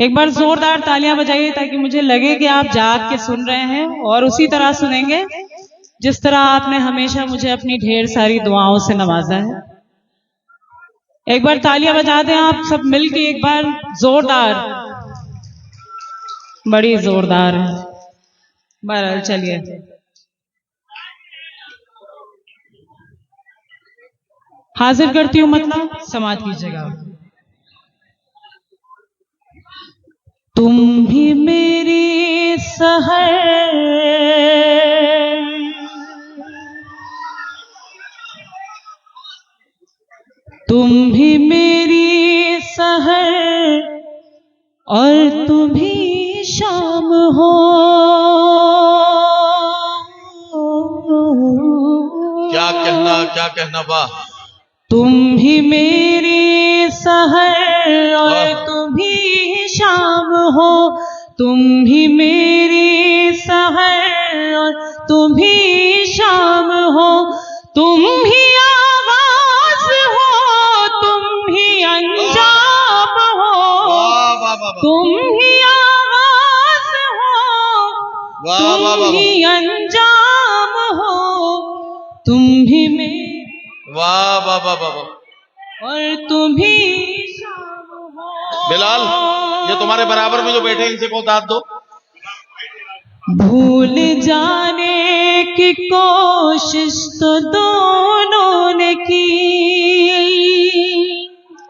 एक बार जोरदार तालियां बजाइए ताकि मुझे लगे कि आप जाग के सुन रहे हैं और उसी तरह सुनेंगे जिस तरह आपने हमेशा मुझे अपनी ढेर सारी दुआओं से नवाजा है। एक बार तालियां बजा दें आप सब मिलके एक बार जोरदार, बड़ी जोरदार है। बहरहाल चलिए, हाजिर करती हूँ मतलब समाप्त कीजिएगा। तुम भी मेरी सहर, तुम भी मेरी सहर और तुम ही शाम हो। क्या कहना वाह। तुम ही मेरी सहर और तुम ही शाम हो, तुम ही मेरी सहर और तुम ही शाम हो, तुम ही आवाज हो, तुम ही अंजाम हो, तुम ही आवाज हो, तुम ही अंजाम हो, तुम ही मेरी वाह वाह वाह वाह और तुम ही शाम हो। बिलाल, ये तुम्हारे बराबर में जो बैठे इनसे को दाद दो। भूल जाने की कोशिश तो दोनों ने की,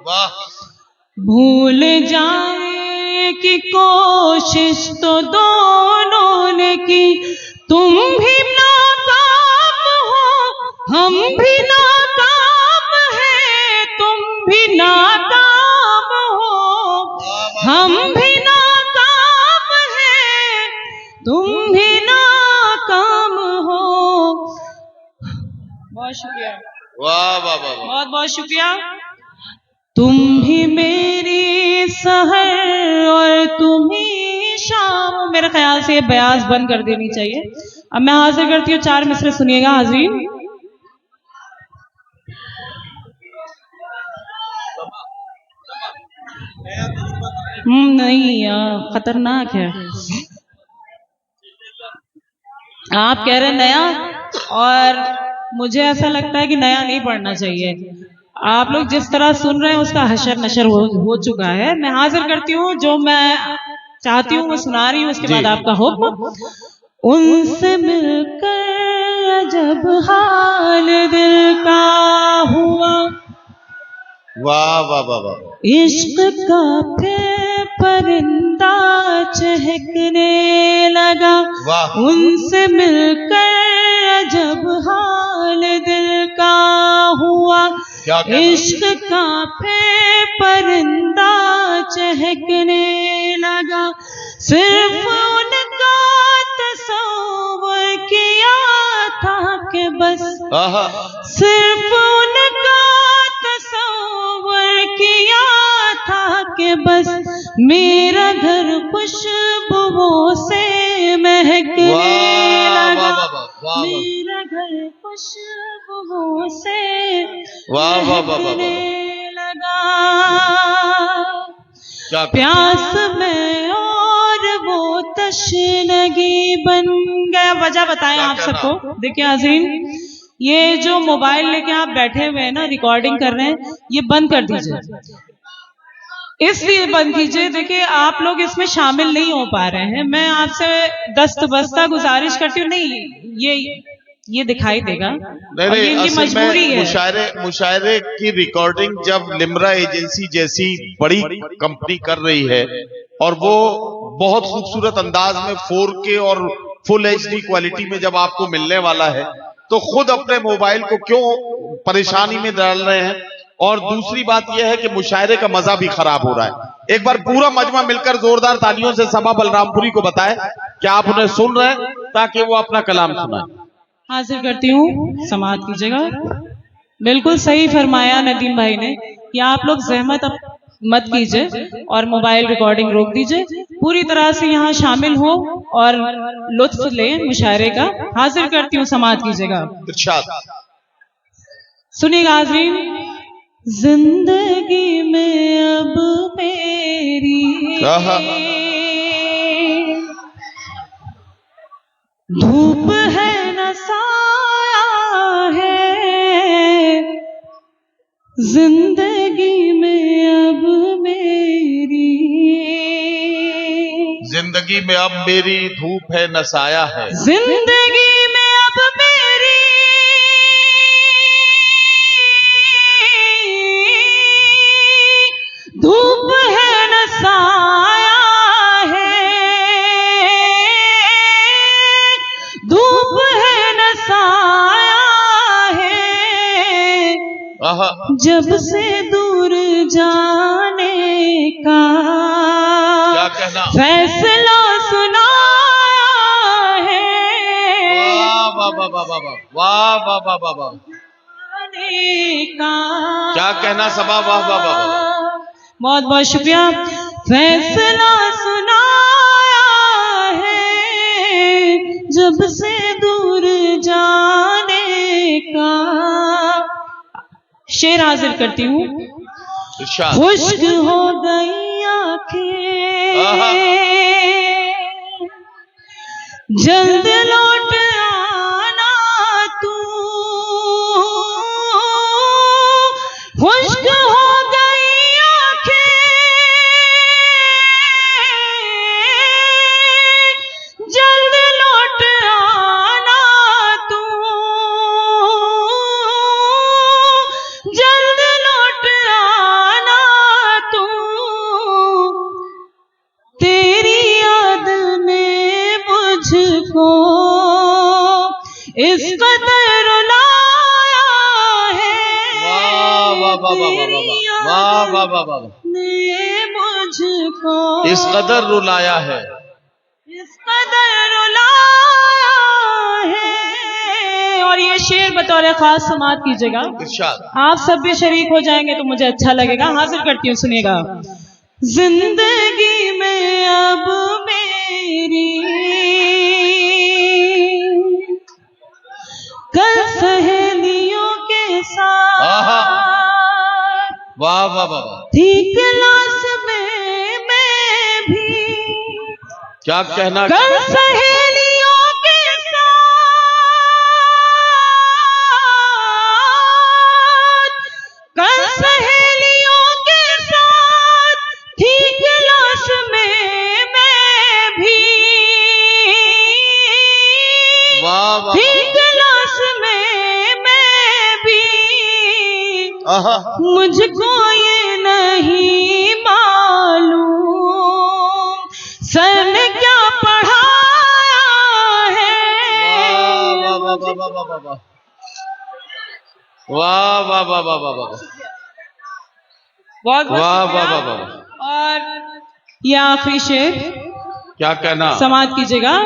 वाह। भूल जाने की कोशिश तो दोनों ने की, तुम भी नाकाम हो हम भी नाकाम हैं, तुम भी नाकाम हो हम भी नाकाम हैं, तुम भी नाकाम हो। बहुत शुक्रिया, वाह वाह वाह, बहुत बहुत शुक्रिया। तुम भी मेरी सहर और तुम ही शाम। मेरे ख्याल से ये बयास बंद कर देनी चाहिए। अब मैं हाजिर करती हूँ 4 मिसरे, सुनिएगा हाज़रीन। नहीं, खतरनाक है। आप कह रहे नया, और मुझे ऐसा लगता है कि नया नहीं पढ़ना चाहिए। आप लोग जिस तरह सुन रहे हैं उसका हशर नशर हो चुका है। मैं हाजिर करती हूँ, जो मैं चाहती हूँ वो सुना रही हूँ, उसके बाद आपका हुक्म। उनसे मिलकर जब हाल दिल का हुआ, वाह वाह वाह वाह। इश्क का फिर परिंदा चहकने लगा, उनसे मिलकर जब हाल दिल का हुआ, इश्क का फिर परिंदा चहकने लगा, सिर्फ उनका तस्वुर किया था कि बस, सिर्फ उनका तस्वुर किया था कि बस, मेरा घर खुशबुओं से महकने लगा, मेरा घर खुशबुओं से महकने लगा, प्यास में और वो तशनगी बन गया। वजह बताएं आप सबको। देखिए हाज़रीन, ये जो मोबाइल लेके आप बैठे हुए हैं ना, रिकॉर्डिंग कर रहे हैं, ये बंद कर दीजिए। इसलिए बंद कीजिए, देखिए आप लोग इसमें शामिल नहीं हो पा रहे हैं। मैं आपसे दस्तबस्ता गुजारिश करती हूँ, नहीं ये दिखाई देगा, नहीं, इनकी मजबूरी है। मुशायरे की रिकॉर्डिंग जब लिम्रा एजेंसी जैसी बड़ी कंपनी कर रही है और वो बहुत खूबसूरत अंदाज में 4K और फुल HD क्वालिटी में जब आपको मिलने वाला है, तो खुद अपने मोबाइल को क्यों परेशानी में डाल रहे हैं। और दूसरी बात यह है कि मुशायरे का मजा भी खराब हो रहा है। एक बार पूरा मजमा मिलकर जोरदार तालियों से सबा बलरामपुरी को बताए कि आप उन्हें सुन रहे हैं, ताकि वो अपना कलाम सुनाए। हाजिर करती हूँ, समाप्त कीजिएगा। बिल्कुल सही फरमाया नदीम भाई ने कि आप लोग जहमत मत कीजिए और मोबाइल रिकॉर्डिंग रोक दीजिए, पूरी तरह से यहाँ शामिल हो और लुत्फ ले मुशायरे का। हाजिर करती हूँ, समाप्त कीजिएगा। सुनिएगा हाज़रीन। जिंदगी में अब मेरी आहा। धूप है न साया है जिंदगी में अब मेरी, जिंदगी में अब मेरी धूप है न साया है, जिंदगी में अब मेरी धूप है न साया है, धूप है न साया है, आहा। जब से दूर जाने का क्या कहना, फैसला सुनाया है, वाह वाह वाह वाह वाह वाह वाह वाह वाह वाह, जाने का क्या कहना सबा, वाह वाह वाह वाह। बहुत बहुत शुक्रिया। फैसला सुनाया है जब से दूर जाने का। शेर हाजिर करती हूँ। इरशाद। खुश्क हो गई आंखें, जल्द लौट आना तू, खुश्क हो गई आंखें, जल्द लौट आना तू, जल्द लौट आना तू, तेरी याद में मुझको इस कदर रुलाया है, वाह वाह वाह वाह वाह वाह वाह वाह वाह, ने मुझको इस कदर रुलाया है, इस कदर रुलाया है। और ये शेर बतौर खास समात कीजिएगा। इरशाद। आप सब भी शरीक हो जाएंगे तो मुझे अच्छा लगेगा। हाजिर करती हूँ, सुनिएगा। जिंदगी में अब मेरी कल सहेलियों के साथ वाह वाह वाह वाह, थी क्लास में मैं भी, क्या कहना, कल सहेलियों के साथ, कल सहेलियों के साथ थी क्लास में मैं भी, वाह वाह, थी क्लास में मैं भी, आहा। मुझको ये नहीं मालूम सर ने क्या पढ़ाया है, वाह वाह वाह वाह वाह वाह, वाह वाह वाह वाह वाह वाह, बहुत वाह वाह वाह वाह। और ये आखिरी शेर क्या कहना, समाप्त कीजिएगा।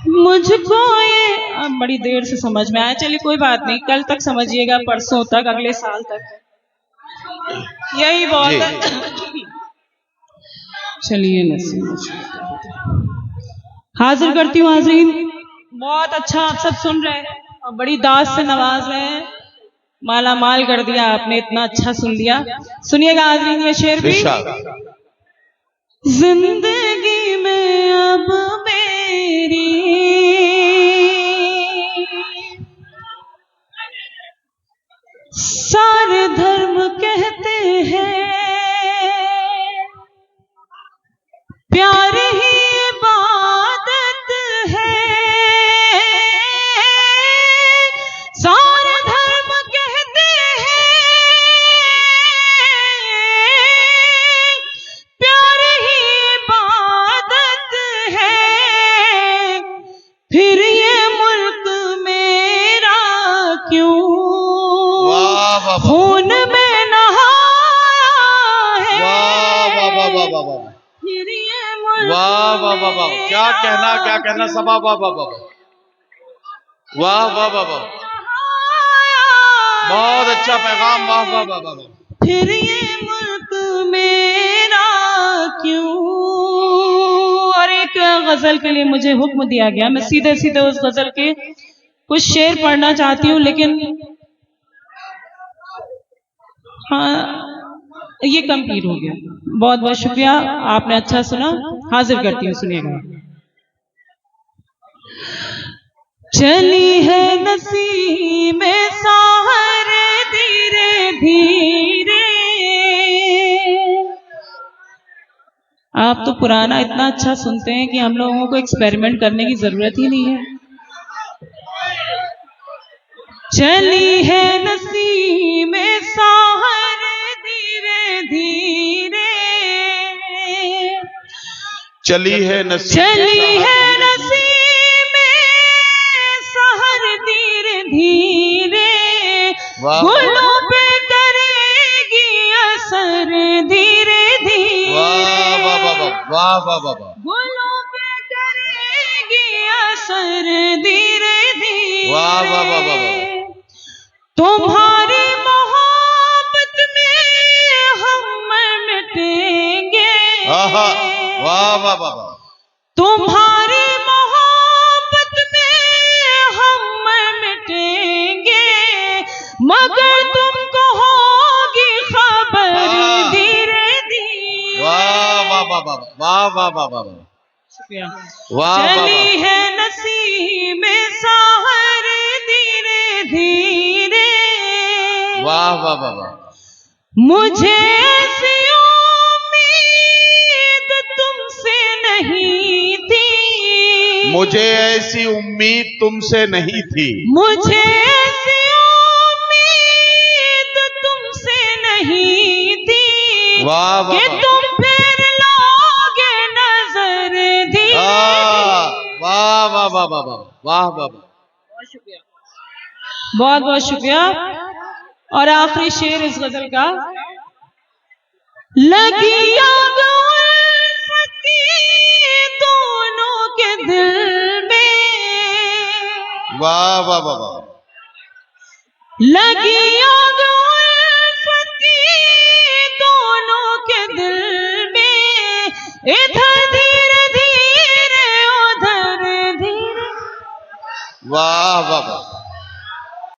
मुझको ये अब बड़ी देर से समझ में आया, चलिए कोई बात नहीं, कल तक समझिएगा, परसों तक, अगले साल तक, यही बहुत है। चलिए हाजिर करती हूँ हाज़रीन। बहुत अच्छा आप सब सुन रहे हैं और बड़ी दाद से नवाज रहे हैं, माला माल कर दिया आपने, इतना अच्छा सुन लिया। सुनिएगा हाज़रीन ये शेर भी। जिंदगी में अब मेरी सारे धर्म कहते हैं प्यार ही इबादत है, सारे धर्म कहते हैं प्यार ही इबादत है, फिर ये मुल्क मेरा क्यों खून में नहाया है, फिर ये मुल्क वाह वाह वाह वाह, क्या कहना सबा, वाह वाह वाह वाह वाह वाह वाह, बहुत अच्छा पैगाम, वाह वाह वाह वाह, फिर ये मुल्क मेरा क्यों। और एक गजल के लिए मुझे हुक्म दिया गया, मैं सीधे सीधे उस गजल के कुछ शेर पढ़ना चाहती हूँ, लेकिन हाँ ये कंप्लीट हो गया। बहुत बहुत शुक्रिया, आपने अच्छा सुना। हाजिर करती हूँ, सुनिएगा। चली है नसीमें साहर धीरे धीरे। आप तो पुराना इतना अच्छा सुनते हैं कि हम लोगों को एक्सपेरिमेंट करने की जरूरत ही नहीं है। चली है नसीमें साहर धीरे धीरे। चली है नसीमें सहर धीरे धीरे। गुलों पे करेगी असर धीरे धीरे। वाह वाह वाह। गुलों पे करेगी असर धीरे धीरे। वाह वाह वाह वाह। तुम्हारी मोहब्बत में हम मिटेंगे। वाह वाह वाह। तुम्हारी मोहब्बत में हम मिटेंगे, मगर तुमको होगी खबर धीरे धीरे। वाह वाह वाह वाह वाह वाह वाह। शुक्रिया। वाह चली है नसीमें साहर धीरे धीरे। वाह वाह वाह वाह। मुझे ऐसी उम्मीद तुमसे नहीं थी। मुझे ऐसी उम्मीद तुमसे नहीं थी। मुझे ऐसी उम्मीद तुमसे नहीं थी। वाह वाह। कि तुम फिर लोगे नजर धीरे। वाह वाह वाह वाह वाह वाह। बहुत शुक्रिया, बहुत बहुत शुक्रिया। और आखिरी शेर इस गजल का। लगी आग उल्फत की दोनों के दिल में। वाह वाह वाह वाह। लगी आग उल्फत की दोनों के दिल में। इधर धीरे धीरे उधर धीरे। वाह वाह वाह।